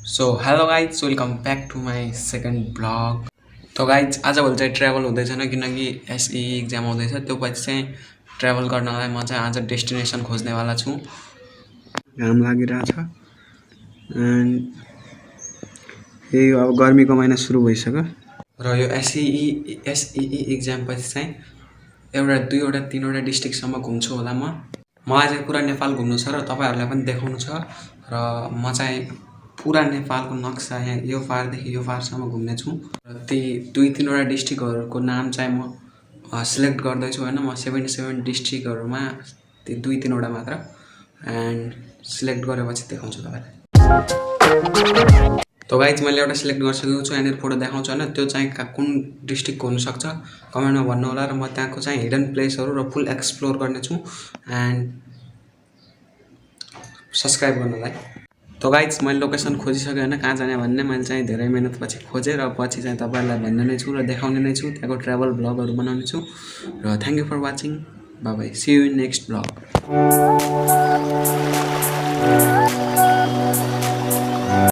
So hello guys welcome back to my second blog. तो guys आजभोलि चाहिँ travel हुँदैछैन किनकि एसई इक्जाम आउँदैछ। त्यो पछि चाहिँ ट्राभल गर्नलाई म चाहिँ आज डेस्टिनेसन खोज्नेवाला छु। घाम लागिरहेछ एन्ड यही अब गर्मीको महिना सुरु भइसक्यो र यो एसई इक्जाम पछि चाहिँ एउटा दुईवटा तीनवटा डिस्ट्रिक्टसम्म घुम्छु होला म। मलाई चाहिँ पुरा नेपाल घुम्नु छ र तपाईँहरूलाई पनि देखाउनु छ र म चाहिँ पुरा नेपालको नक्सा यहाँ यो पारदेखि यो पारसम्म घुम्ने छु र ती दुई तीनवटा डिस्ट्रिक्टहरूको नाम चाहिँ म सिलेक्ट गर्दैछु होइन। म 77 डिस्ट्रिक्टहरूमा ती दुई तीनवटा मात्र एन्ड सिलेक्ट गरेपछि देखाउँछु तपाईँलाई। तो गाइज मैले एउटा सिलेक्ट गरिसकेको छु, यहाँनिर फोटो देखाउँछु होइन। त्यो चाहिँ कुन डिस्ट्रिक्टको हुनसक्छ कमेन्टमा भन्नु होला र म त्यहाँको चाहिँ हिडन प्लेसहरू र फुल एक्सप्लोर गर्नेछु एन्ड सब्सक्राइब गर्नलाई। तो गाइज मैले लोकेसन खोजिसकेँ होइन, कहाँ जाने भन्ने। मैले चाहिँ धेरै मेहनतपछि खोजेँ र पछि चाहिँ तपाईँहरूलाई भन्ने नै छु र देखाउने नै छु, त्यहाँको ट्राभल ब्लगहरू बनाउने छु र thank you for watching. Bye bye, see you in next blog.